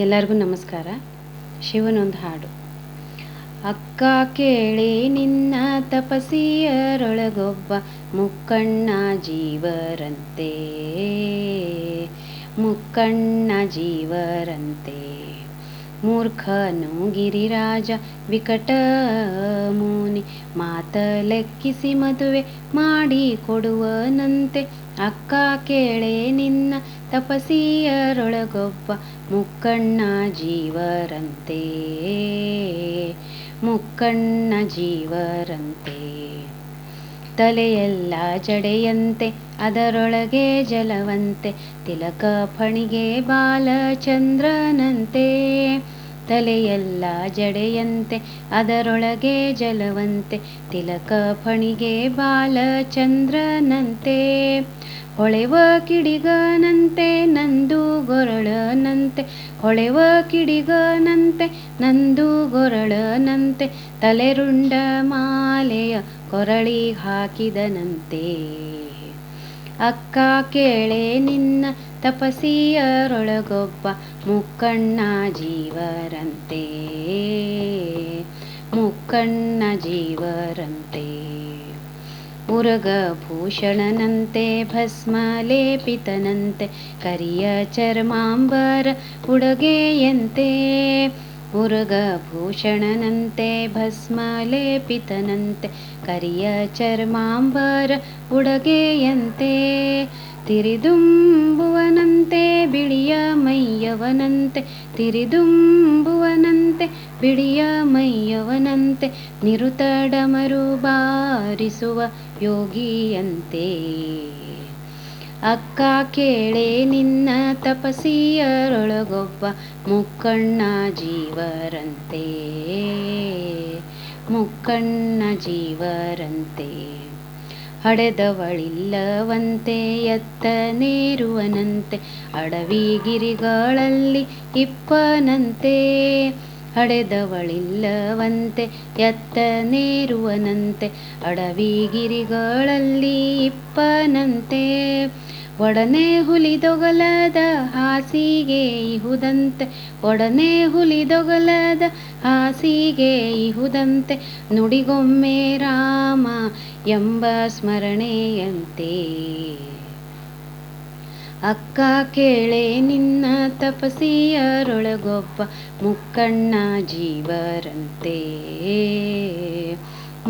ಎಲ್ಲರಿಗೂ ನಮಸ್ಕಾರ. ಶಿವನೊಂದು ಹಾಡು. ಅಕ್ಕ ಕೇಳಿ ನಿನ್ನ ತಪಸಿಯರೊಳಗೊಬ್ಬ ಮುಕ್ಕಣ್ಣ ಜೀವರಂತೆ, ಮುಕ್ಕಣ್ಣ ಜೀವರಂತೆ. ಮೂರ್ಖನು ಗಿರಿರಾಜ ವಿಕಟ ಮುನಿ ಮಾತ ಲೆಕ್ಕಿಸಿ ಮದುವೆ ಮಾಡಿ ಕೊಡುವನಂತೆ. ಅಕ್ಕ ಕೇಳೆ ನಿನ್ನ ತಪಸಿಯರೊಳಗೊಬ್ಬ ಮುಕ್ಕಣ್ಣ ಜೀವರಂತೆ, ಮುಕ್ಕಣ್ಣ ಜೀವರಂತೆ. ತಲೆಯೆಲ್ಲ ಜಡೆಯಂತೆ ಅದರೊಳಗೆ ಜಲವಂತೆ, ತಿಲಕ ಫಣಿಗೆ ಬಾಲಚಂದ್ರನಂತೆ. ತಲೆಯೆಲ್ಲ ಜಡೆಯಂತೆ ಅದರೊಳಗೆ ಜಲವಂತೆ, ತಿಲಕ ಫಣಿಗೆ ಬಾಲಚಂದ್ರನಂತೆ. ಹೊಳೆವ ಕಿಡಿಗನಂತೆ ನಂದು ಗೊರಳನಂತೆ, ಹೊಳೆವ ಕಿಡಿಗನಂತೆ ನಂದು ಗೊರಳನಂತೆ. ತಲೆರುಂಡ ಮಾಲೆಯ ಕೊರಳಿಗೆ ಹಾಕಿದನಂತೆ. ಅಕ್ಕ ಕೇಳೆ ನಿನ್ನ ತಪಸಿಯರೊಳಗೊಬ್ಬ ಮುಕ್ಕಣ್ಣ ಜೀವರಂತೆ, ಮುಕ್ಕಣ್ಣ ಜೀವರಂತೆ. ಉರಗ ಭೂಷಣನಂತೆ ಭಸ್ಮ ಲೇಪಿತನಂತೆ, ಕರಿಯ ಚರ್ಮಾಂಬರ ಉಡಗೆಯಂತೆ. ಉರಗ ಭೂಷಣನಂತೆ ಭಸ್ಮ ಲೇಪಿತನಂತೆ, ಕರಿಯ ಚರ್ಮಾಂಬರ ಉಡಗೆಯಂತೆ. ತಿರಿದುಂಬುವನಂತೆ ಬಿಳಿಯ ಮೈಯವನಂತೆ, ತಿರಿದುಂಬುವನಂತೆ ಬಿಳಿಯ ಮೈಯವನಂತೆ. ನಿರುತಡಮರು ಬಾರಿಸುವ ಯೋಗಿಯಂತೆ. ಅಕ್ಕ ಕೇಳೆ ನಿನ್ನ ತಪಸಿಯರೊಳಗೊಬ್ಬ ಮುಕ್ಕಣ್ಣ ಜೀವರಂತೆ, ಮುಕ್ಕಣ್ಣ ಜೀವರಂತೆ. ಹಡೆದವಳಿಲ್ಲವಂತೆ ಎತ್ತನೇರುವನಂತೆ, ಅಡವಿಗಿರಿಗಳಲ್ಲಿ ಇಪ್ಪನಂತೆ. ಹಡೆದವಳಿಲ್ಲವಂತೆ ಎತ್ತನೇರುವನಂತೆ, ಅಡವಿಗಿರಿಗಳಲ್ಲಿ ಇಪ್ಪನಂತೆ. ಒಡನೆ ಹುಲಿದೊಗಲದ ಹಾಸಿಗೆ ಇಹುದಂತೆ, ಒಡನೆ ಹುಲಿದೊಗಲದ ಹಾಸಿಗೆ ಇಹುದಂತೆ. ನುಡಿಗೊಮ್ಮೆ ರಾಮ ಎಂಬ ಸ್ಮರಣೆಯಂತೆ. ಅಕ್ಕ ಕೇಳೆ ನಿನ್ನ ತಪಸಿಯರೊಳಗೊಬ್ಬ ಮುಕ್ಕಣ್ಣ ಜೀವರಂತೆ,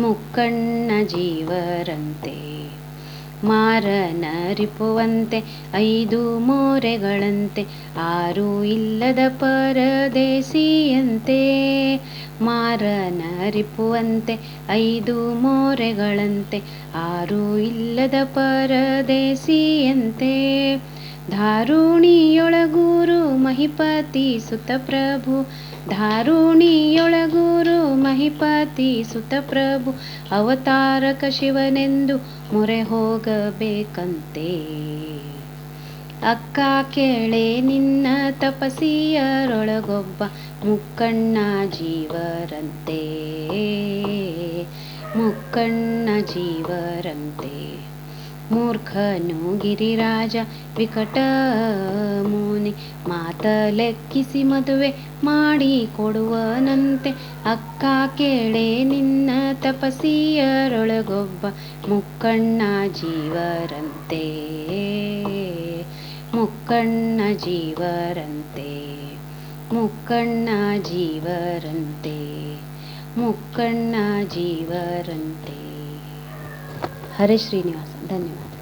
ಮುಕ್ಕಣ್ಣ ಜೀವರಂತೆ. ಮಾರನರಿಪುವಂತೆ 5 ಮೋರೆಗಳಂತೆ, 6 ಇಲ್ಲದ ಪರದೇಸಿಯಂತೆ. ಮಾರನರಿಪುವಂತೆ 5 ಮೋರೆಗಳಂತೆ, 6 ಇಲ್ಲದ ಪರದೇಸಿಯಂತೆ. ಧಾರುಣಿಯೊಳಗೂರು ಮಹಿಪತಿ ಸುತಪ್ರಭು, ಧಾರುಣಿಯೊಳಗೂರು ಮಹಿಪತಿ ಸುತಪ್ರಭು. ಅವತಾರಕ ಶಿವನೆಂದು ಮೊರೆ ಹೋಗಬೇಕಂತೆ. ಅಕ್ಕ ಕೇಳೆ ನಿನ್ನ ತಪಸಿಯರೊಳಗೊಬ್ಬ ಮುಕ್ಕಣ್ಣ ಜೀವರಂತೆ, ಮುಕ್ಕಣ್ಣ ಜೀವರಂತೆ. ಮೂರ್ಖನು ಗಿರಿರಾಜ ವಿಕಟ ಮುನಿ ಮಾತ ಲೆಕ್ಕಿಸಿ ಮದುವೆ ಮಾಡಿ ಕೊಡುವನಂತೆ. ಅಕ್ಕ ಕೇಳೆ ನಿನ್ನ ತಪಸಿಯರೊಳಗೊಬ್ಬ ಮುಕ್ಕಣ್ಣ ಜೀವರಂತೆ, ಮುಕ್ಕಣ್ಣ ಜೀವರಂತೆ, ಮುಕ್ಕಣ್ಣ ಜೀವರಂತೆ, ಮುಕ್ಕಣ್ಣ ಜೀವರಂತೆ. ಹರೇ ಶ್ರೀನಿವಾಸ. ಧನ್ಯವಾದ.